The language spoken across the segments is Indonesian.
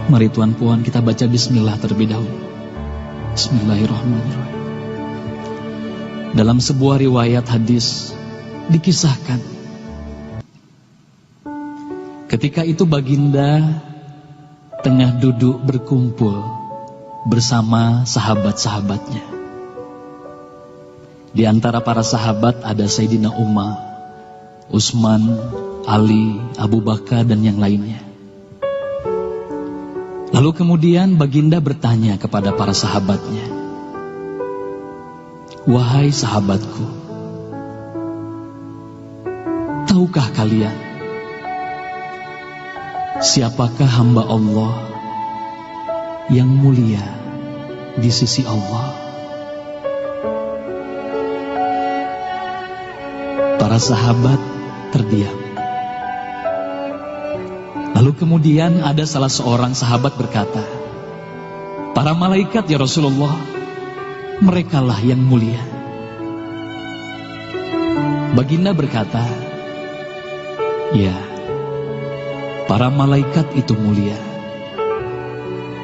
Mari Tuan Puan kita baca bismillah terlebih dahulu. Bismillahirrahmanirrahim. Dalam sebuah riwayat hadis dikisahkan, ketika itu baginda tengah duduk berkumpul bersama sahabat-sahabatnya. Di antara para sahabat ada Sayyidina Umar, Utsman, Ali, Abu Bakar dan yang lainnya. Lalu kemudian baginda bertanya kepada para sahabatnya, "Wahai sahabatku, tahukah kalian siapakah hamba Allah yang mulia di sisi Allah?" Para sahabat terdiam. Lalu kemudian ada salah seorang sahabat berkata, "Para malaikat ya Rasulullah, merekalah yang mulia." Baginda berkata, "Ya, para malaikat itu mulia.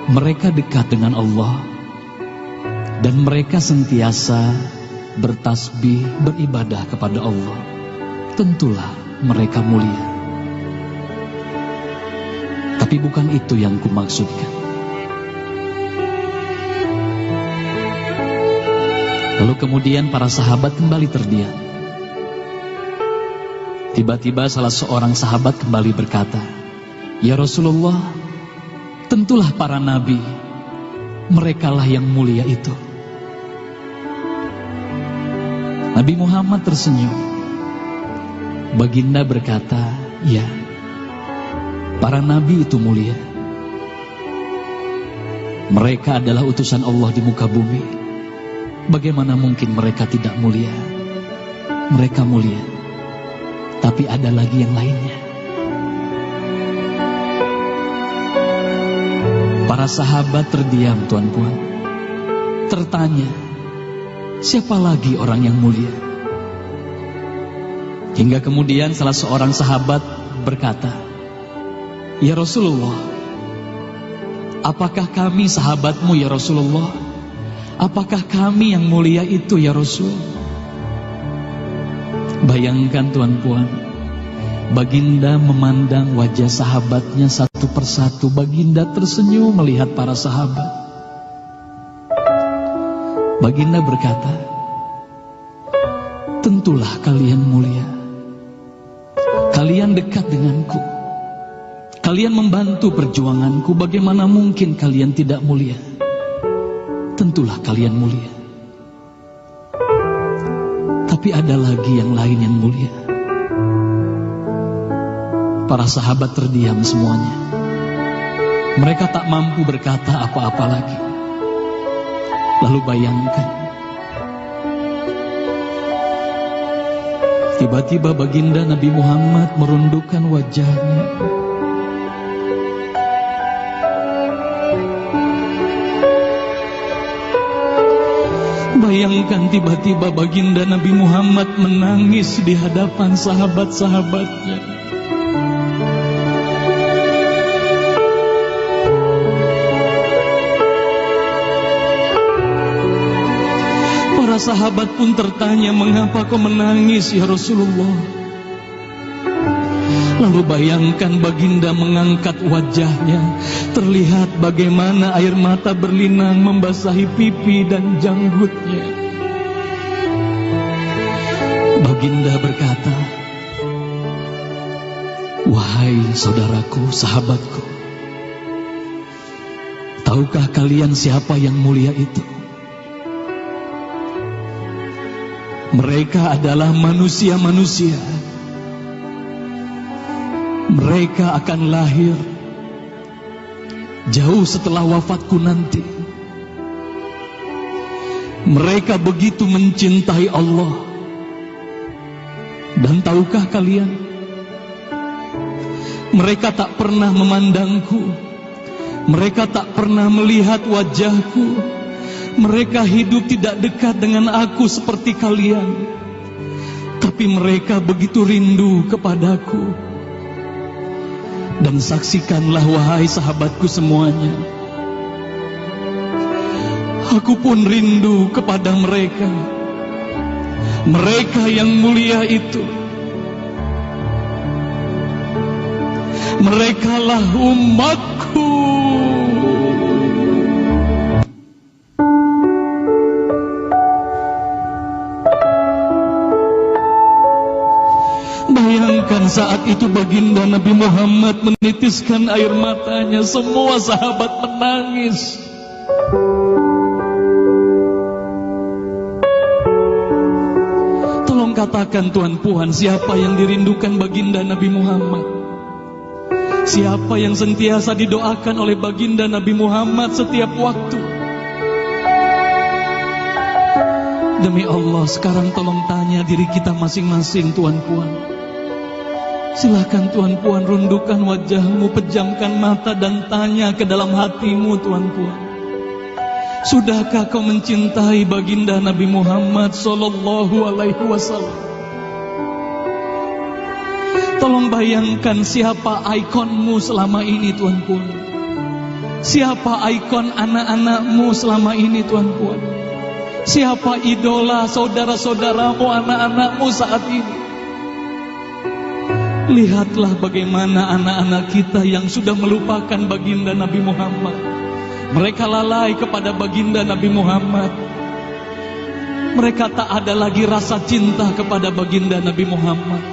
Mereka dekat dengan Allah dan mereka sentiasa bertasbih, beribadah kepada Allah. Tentulah mereka mulia. Tapi bukan itu yang kumaksudkan." Lalu kemudian para sahabat kembali terdiam. Tiba-tiba salah seorang sahabat kembali berkata, "Ya Rasulullah, tentulah para nabi, merekalah yang mulia itu." Nabi Muhammad tersenyum. Baginda berkata, "Ya, para nabi itu mulia. Mereka adalah utusan Allah di muka bumi. Bagaimana mungkin mereka tidak mulia? Mereka mulia. Tapi ada lagi yang lainnya." Para sahabat terdiam, Tuan Puan. Tertanya, siapa lagi orang yang mulia? Hingga kemudian salah seorang sahabat berkata, "Ya Rasulullah, apakah kami sahabatmu ya Rasulullah? Apakah kami yang mulia itu ya Rasul?" Bayangkan Tuan Puan, baginda memandang wajah sahabatnya satu persatu. Baginda tersenyum melihat para sahabat. Baginda berkata, "Tentulah kalian mulia. Kalian dekat denganku. Kalian membantu perjuanganku. Bagaimana mungkin kalian tidak mulia? Tentulah kalian mulia. Tapi ada lagi yang lain yang mulia." Para sahabat terdiam semuanya. Mereka tak mampu berkata apa-apa lagi. Lalu bayangkan, tiba-tiba baginda Nabi Muhammad merundukkan wajahnya. Bayangkan tiba-tiba baginda Nabi Muhammad menangis di hadapan sahabat-sahabatnya. Para sahabat pun tertanya, "Mengapa kau menangis ya Rasulullah?" Lalu bayangkan baginda mengangkat wajahnya. Terlihat bagaimana air mata berlinang membasahi pipi dan janggutnya. Baginda berkata, "Wahai saudaraku, sahabatku, tahukah kalian siapa yang mulia itu? Mereka adalah manusia-manusia. Mereka akan lahir jauh setelah wafatku nanti. Mereka begitu mencintai Allah. Dan tahukah kalian, mereka tak pernah memandangku. Mereka tak pernah melihat wajahku. Mereka hidup tidak dekat dengan aku seperti kalian. Tapi mereka begitu rindu kepadaku. Dan saksikanlah wahai sahabatku semuanya, aku pun rindu kepada mereka, mereka yang mulia itu. Merekalah umatku. Bayangkan saat itu baginda Nabi Muhammad menitiskan air matanya, semua sahabat menangis. Tolong katakan Tuan Puan, siapa yang dirindukan baginda Nabi Muhammad? Siapa yang sentiasa didoakan oleh baginda Nabi Muhammad setiap waktu? Demi Allah, sekarang tolong tanya diri kita masing-masing Tuan Puan. Silakan Tuan Puan rundukkan wajahmu, pejamkan mata dan tanya ke dalam hatimu Tuan Puan. Sudahkah kau mencintai baginda Nabi Muhammad sallallahu alaihi wasallam? Tolong bayangkan siapa ikonmu selama ini Tuan Puan. Siapa ikon anak-anakmu selama ini Tuan Puan. Siapa idola saudara-saudaramu, anak-anakmu saat ini. Lihatlah bagaimana anak-anak kita yang sudah melupakan baginda Nabi Muhammad. Mereka lalai kepada baginda Nabi Muhammad. Mereka tak ada lagi rasa cinta kepada baginda Nabi Muhammad.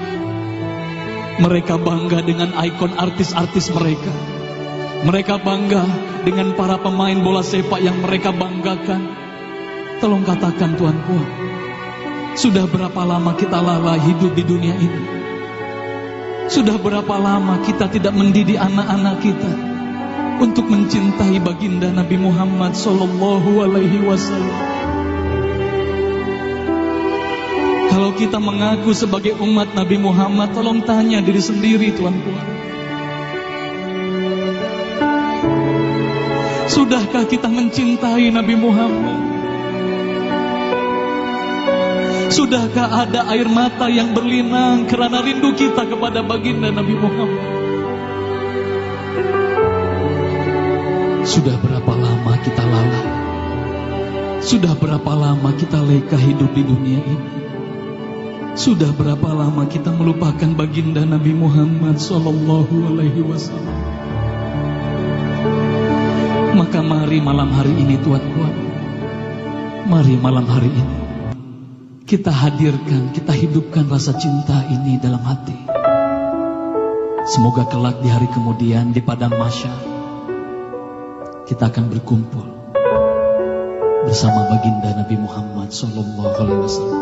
Mereka bangga dengan ikon artis-artis mereka. Mereka bangga dengan para pemain bola sepak yang mereka banggakan. Tolong katakan Tuan Puan, sudah berapa lama kita lalai hidup di dunia ini? Sudah berapa lama kita tidak mendidik anak-anak kita untuk mencintai baginda Nabi Muhammad sallallahu alaihi wasallam? Kalau kita mengaku sebagai umat Nabi Muhammad, tolong tanya diri sendiri Tuan Puan. Sudahkah kita mencintai Nabi Muhammad? Sudahkah ada air mata yang berlinang karena rindu kita kepada baginda Nabi Muhammad? Sudah berapa lama kita lalai? Sudah berapa lama kita leka hidup di dunia ini? Sudah berapa lama kita melupakan baginda Nabi Muhammad sallallahu alaihi wasallam? Maka mari malam hari ini Tuan Puan, mari malam hari ini kita hadirkan, kita hidupkan rasa cinta ini dalam hati. Semoga kelak di hari kemudian di padang mahsyar kita akan berkumpul bersama baginda Nabi Muhammad sallallahu alaihi wasallam.